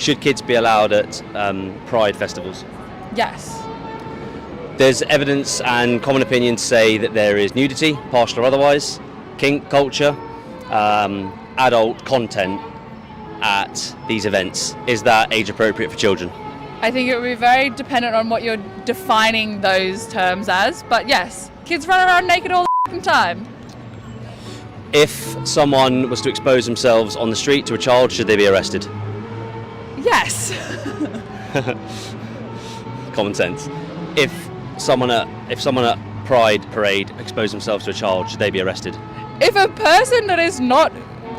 Should kids be allowed at Pride festivals? Yes. There's evidence and common opinion to say that there is nudity, partial or otherwise, kink culture, adult content at these events. Is that age appropriate for children? I think it would be very dependent on what you're defining those terms as, but yes, kids run around naked all the time. If someone was to expose themselves on the street to a child, should they be arrested? Yes. Common sense. If someone at Pride parade exposed themselves to a child, should they be arrested? If a person that is not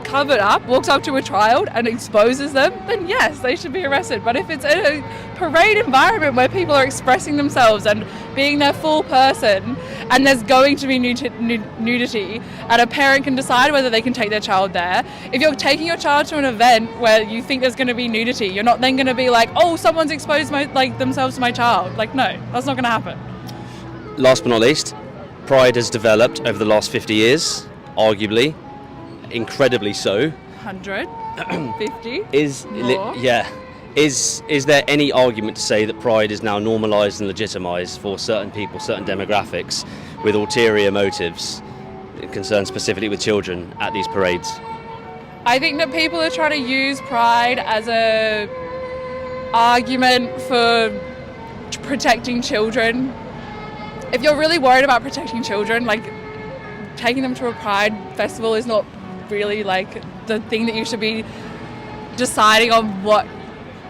covered up walks up to a child and exposes them, then yes, they should be arrested. But if it's in a parade environment where people are expressing themselves and being their full person, and there's going to be nudity, and a parent can decide whether they can take their child there. If you're taking your child to an event where you think there's going to be nudity, you're not then going to be like, oh, someone's exposed themselves to my child. Like, no, that's not going to happen. Last but not least, Pride has developed over the last 50 years, arguably, incredibly so. 100, 50, more. Is there any argument to say that Pride is now normalised and legitimised for certain people, certain demographics, with ulterior motives concerned specifically with children at these parades? I think that people are trying to use Pride as a argument for protecting children. If you're really worried about protecting children, like, taking them to a Pride festival is not really like the thing that you should be deciding on what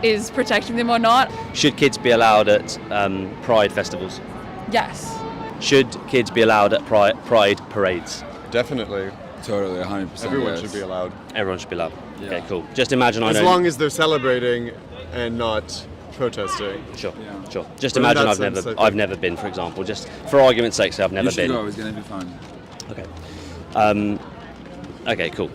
is protecting them or not. Should kids be allowed at Pride festivals? Yes. Should kids be allowed at Pride parades? Definitely. Totally, 100%. Everyone yes. should be allowed. Everyone should be allowed. Yeah. Okay, cool. Just imagine as long as they're celebrating and not protesting. Sure, Yeah. sure. Just But in imagine that sense, I've never been, for example. Just for argument's sake, say I've never You should been. go, it's gonna be fun. Okay. Okay, cool.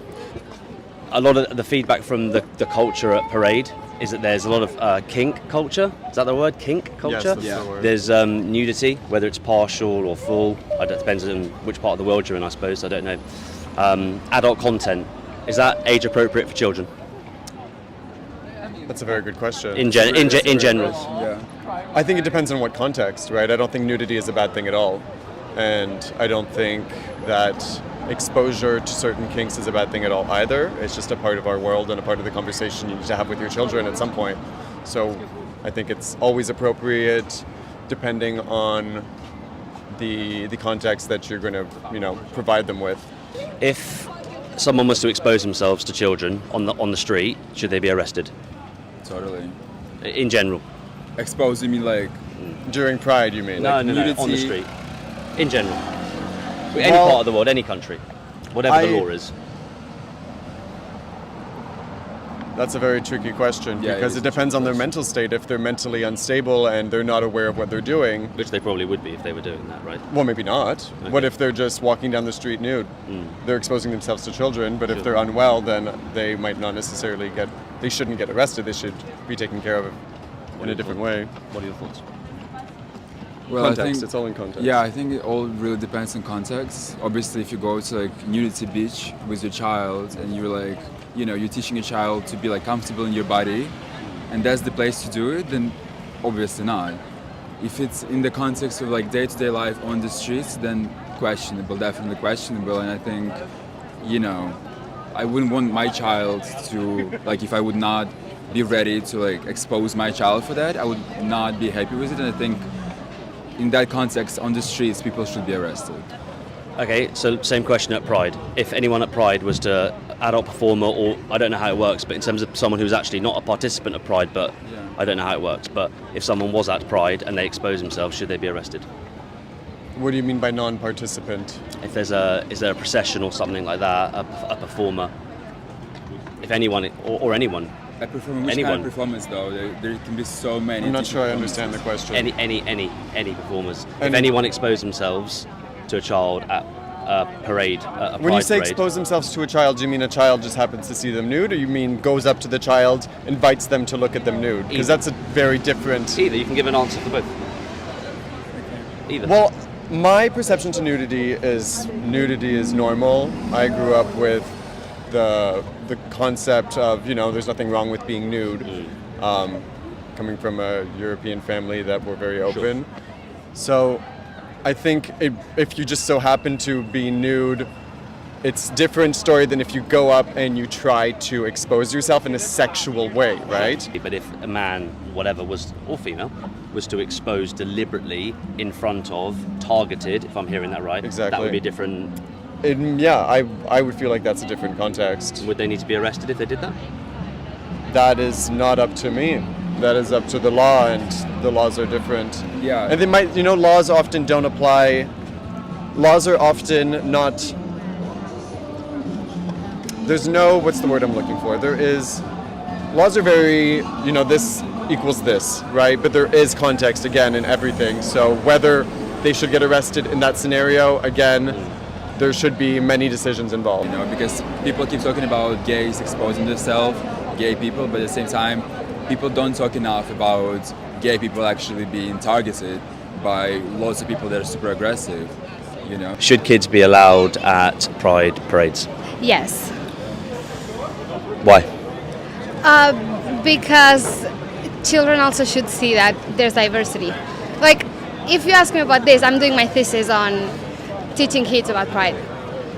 A lot of the feedback from the culture at Parade is that there's a lot of kink culture. Is that the word? Kink culture? Yes, that's the word. There's nudity, whether it's partial or full. It depends on which part of the world you're in, I suppose. I don't know. Adult content. Is that age appropriate for children? That's a very good question. In general. Yeah. I think it depends on what context, right? I don't think nudity is a bad thing at all. And I don't think that exposure to certain kinks is a bad thing at all either. It's just a part of our world and a part of the conversation you need to have with your children at some point. So I think it's always appropriate depending on the context that you're going to, provide them with. If someone was to expose themselves to children on the street, should they be arrested? Totally. In general. Expose, you mean like... During Pride, you mean? No, nudity. on the street. In general. Any part of the world, any country. Whatever the law is. That's a very tricky question Yeah, because it is it depends a on their tricky mental state. If they're mentally unstable and they're not aware of what they're doing, Which they probably would be if they were doing that, right? well, maybe not. Okay. What if they're just walking down the street nude? They're exposing themselves to children, but if they're unwell, then they might not necessarily they shouldn't get arrested. They should be taken care of in a different way. What are your thoughts? Well, Context, I think, it's all in context. Yeah, I think it all really depends on context. Obviously, if you go to like Nudity Beach with your child and you're like, you're teaching your child to be like comfortable in your body, and that's the place to do it, then obviously not. If it's in the context of like day-to-day life on the streets, then questionable, definitely questionable. And I think, I wouldn't want my child to, like, if I would not be ready to like expose my child for that, I would not be happy with it. And I think in that context, on the streets, people should be arrested. Okay, so same question at Pride. If anyone at Pride was to adult performer, or I don't know how it works, but in terms of someone who's actually not a participant at Pride, but I don't know how it works, but if someone was at Pride and they expose themselves, should they be arrested? What do you mean by non-participant? If is there a procession or something like that, a performer? If anyone or anyone. I prefer which Anyone. kind of performance though. There can be so many. I'm not sure I different understand the performances. question. Any performers. If Any- anyone exposed themselves to a child at a parade, a When you Pride say parade, expose themselves to a child, do you mean a child just happens to see them nude, or you mean goes up to the child, invites them to look at them nude? Because that's a very different... either, you can give an answer for both. Either. Well, my perception to nudity is normal. I grew up with the the concept of, there's nothing wrong with being nude, coming from a European family that were very open. So I think if you just so happen to be nude, it's a different story than if you go up and you try to expose yourself in a sexual way, right? But if a man, whatever, or female, was to expose deliberately in front of, targeted, if I'm hearing that right, Exactly. that would be a different... I would feel like that's a different context. Would they need to be arrested if they did that? That is not up to me. That is up to the law, and the laws are different. Yeah. And they might, laws often don't apply. Laws are often not... There's no, what's the word I'm looking for? Laws are very, this equals this, right? But there is context, again, in everything. So whether they should get arrested in that scenario, again, there should be many decisions involved. Because people keep talking about gays exposing themselves, gay people, but at the same time, people don't talk enough about gay people actually being targeted by lots of people that are super aggressive, Should kids be allowed at pride parades? Yes. Why? Because children also should see that there's diversity. Like, if you ask me about this, I'm doing my thesis on teaching kids about pride.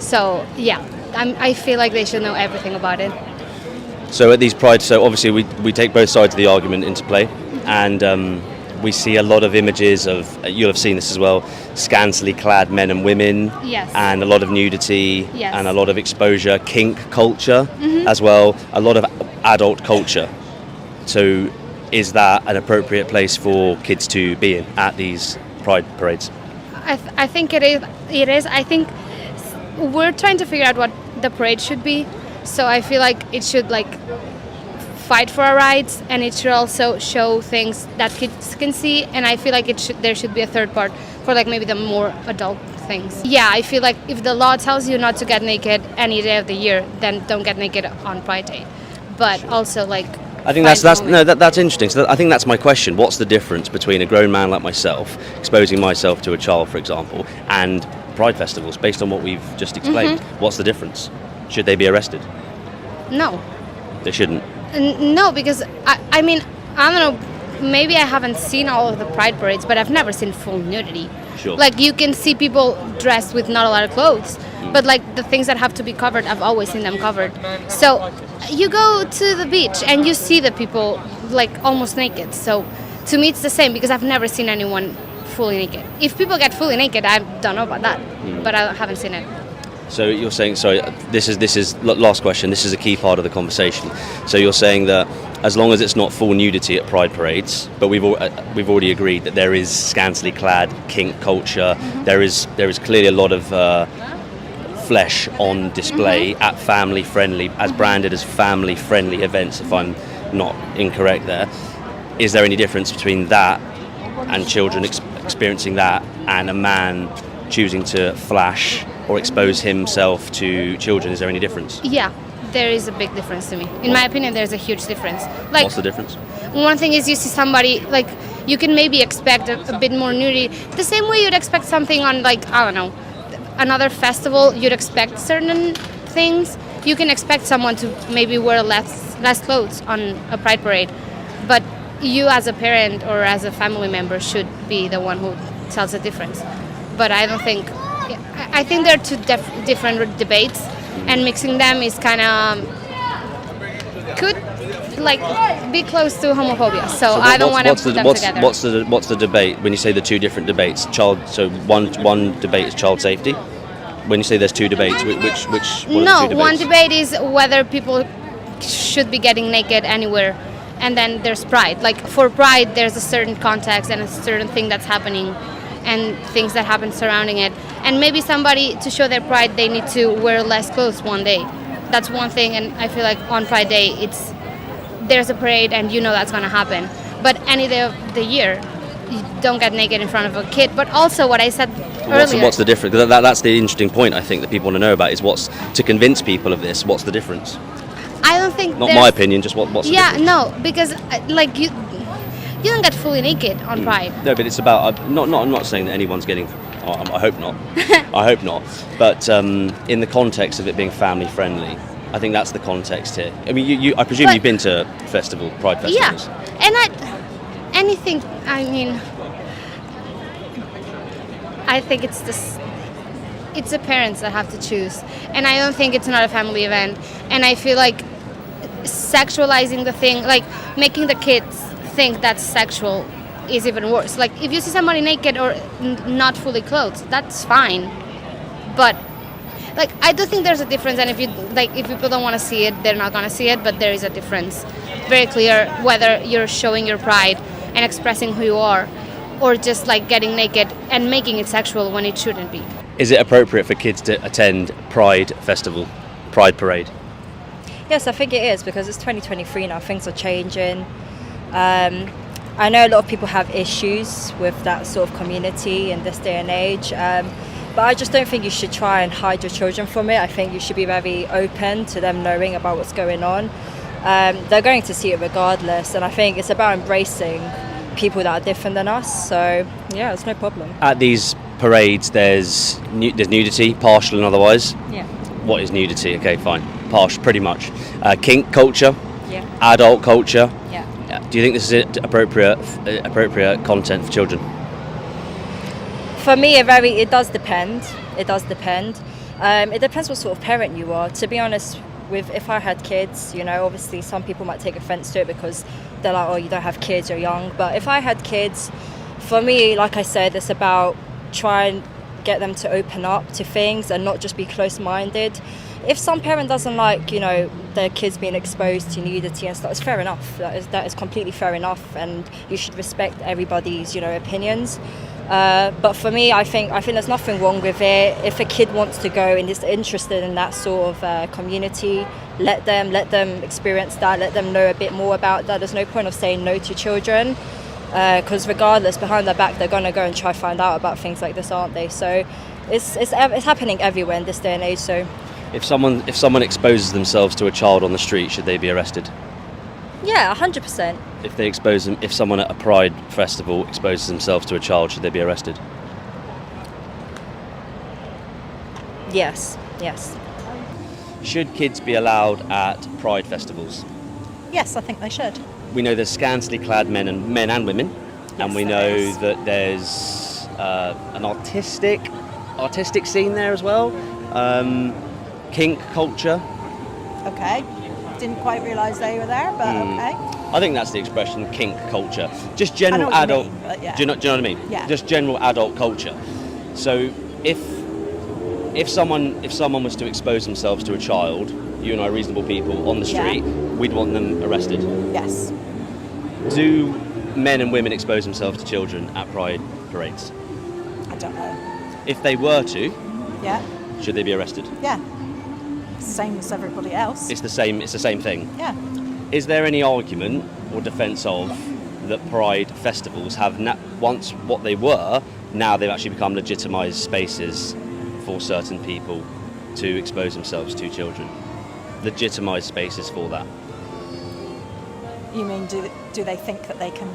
So, yeah, I feel like they should know everything about it. So at these pride, obviously we take both sides of the argument into play, and we see a lot of images of, you'll have seen this as well, scantily clad men and women, Yes. and a lot of nudity, Yes. and a lot of exposure, kink culture as well, a lot of adult culture. So is that an appropriate place for kids to be in at these pride parades? I think it is. I think we're trying to figure out what the parade should be. So I feel like it should fight for our rights, and it should also show things that kids can see. And I feel like there should be a third part for maybe the more adult things. Yeah, I feel like if the law tells you not to get naked any day of the year, then don't get naked on Pride Day. But also I think that's interesting. So I think that's my question. What's the difference between a grown man like myself exposing myself to a child, for example, and pride festivals? Based on what we've just explained, what's the difference? Should they be arrested? No. They shouldn't. No, because I mean, I don't know, maybe I haven't seen all of the pride parades, but I've never seen full nudity. Sure. You can see people dressed with not a lot of clothes, but the things that have to be covered, I've always seen them covered. So you go to the beach and you see the people almost naked. So to me it's the same, because I've never seen anyone fully naked. If people get fully naked, I don't know about that, but I haven't seen it. So you're saying, sorry, this is last question. This is a key part of the conversation. So you're saying that as long as it's not full nudity at pride parades, but we've already agreed that there is scantily clad kink culture. There is clearly a lot of flesh on display at family friendly, as branded as family friendly events. If I'm not incorrect, there is there any difference between that and children experiencing that, and a man choosing to flash or expose himself to children? Is there any difference? Yeah, there is a big difference to me. In my opinion, there's a huge difference. What's the difference? One thing is you see somebody, you can maybe expect a bit more nudity. The same way you'd expect something on, I don't know, another festival, you'd expect certain things. You can expect someone to maybe wear less clothes on a pride parade. But you as a parent or as a family member should be the one who tells the difference. But I don't think... I think they're two different debates, and mixing them is kind of could be close to homophobia. So I don't want to put them together. What's the debate when you say the two different debates? So one debate is child safety. When you say there's two debates, which what are the two debates? One debate is whether people should be getting naked anywhere, and then there's pride. For pride, there's a certain context and a certain thing that's happening, and things that happen surrounding it. And maybe somebody, to show their pride, they need to wear less clothes one day. That's one thing, and I feel like on Pride Day, there's a parade and that's going to happen. But any day of the year, you don't get naked in front of a kid. But also what I said earlier... What's the difference? That's the interesting point, I think, that people want to know about, is to convince people of this, what's the difference? I don't think Not my opinion, just what's the difference? Yeah, no, because you don't get fully naked on Pride. No, but it's about... I'm not saying that anyone's getting... I hope not. I hope not. But in the context of it being family friendly, I think that's the context here. I mean, I presume But- you've been to Pride festivals. Yeah, and anything. I mean, I think it's this. It's the parents that have to choose, and I don't think it's not a family event. And I feel like sexualizing the thing, like making the kids think that's sexual, is even worse. Like if you see somebody naked or not fully clothed, that's fine, but like I do think there's a difference. And if people don't want to see it, they're not gonna see it. But there is a difference, very clear, whether you're showing your pride and expressing who you are, or just like getting naked and making it sexual when it shouldn't be. Is it appropriate for kids to attend Pride Festival, Pride Parade? Yes, I think it is, because it's 2023 now, things are changing. I know a lot of people have issues with that sort of community in this day and age, but I just don't think you should try and hide your children from it. I think you should be very open to them knowing about what's going on. They're going to see it regardless, and I think it's about embracing people that are different than us, so yeah, it's no problem. At these parades, there's nudity, partial and otherwise. Yeah. What is nudity? Okay, fine. Partial, pretty much. Kink culture, Yeah. adult culture. Yeah. Do you think this is appropriate content for children? For me, it does depend. It does depend. It depends what sort of parent you are. To be honest, if I had kids, obviously some people might take offence to it because they're like, oh, you don't have kids, you're young. But if I had kids, for me, like I said, it's about trying to get them to open up to things and not just be close-minded. If some parent doesn't like, their kids being exposed to nudity and stuff, it's fair enough. That is completely fair enough, and you should respect everybody's, opinions. But for me, I think there's nothing wrong with it. If a kid wants to go and is interested in that sort of community, let them experience that. Let them know a bit more about that. There's no point of saying no to children, because regardless, behind their back, they're going to go and try to find out about things like this, aren't they? So it's happening everywhere in this day and age. So If someone exposes themselves to a child on the street, should they be arrested? yeah, 100%. If someone at a Pride festival exposes themselves to a child, should they be arrested? Yes. Should kids be allowed at Pride festivals? Yes, I think they should. We know there's scantily clad men and women, and we there know is. that there's an artistic scene there as well. Kink culture. Okay. Didn't quite realise they were there, but okay. I think that's the expression, kink culture. Just I general know what you adult. mean, but yeah. Do you know what I mean? Yeah. Just general adult culture. So if someone was to expose themselves to a child, you and I, reasonable people, on the Yeah. street, we'd want them arrested. Yes. Do men and women expose themselves to children at Pride parades? I don't know. If they were to, Yeah. should they be arrested? Yeah. Same as everybody else. It's the same thing. Yeah. Is there any argument or defence of that Pride festivals have once what they were, now they've actually become legitimised spaces for certain people to expose themselves to children? Legitimised spaces for that. You mean do they think that they can?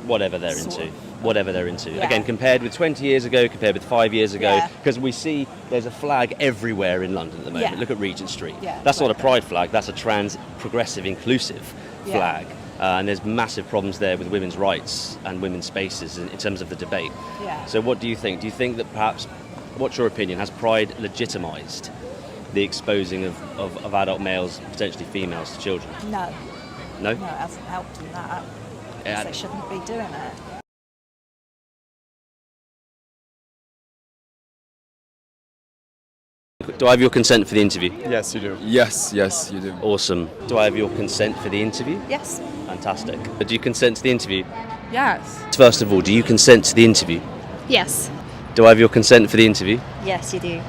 Whatever they're Sort into. of. Whatever they're into. Yeah. Again, compared with 20 years ago, compared with 5 years ago, Yeah. because we see there's a flag everywhere in London at the moment. Yeah. Look at Regent Street. Yeah, That's not a exactly. pride flag, that's a trans, progressive, inclusive Yeah. flag. And there's massive problems there with women's rights and women's spaces in terms of the debate. Yeah. So what do you think? Do you think that perhaps, what's your opinion, has pride legitimised the exposing of adult males, potentially females, to children? No. No? No, it hasn't helped in that. Yeah. They shouldn't be doing it. Do I have your consent for the interview? Yes, you do. Yes, you do. Awesome. Do I have your consent for the interview? Yes. Fantastic. Do you consent to the interview? Yes. First of all, do you consent to the interview? Yes. Do I have your consent for the interview? Yes, you do.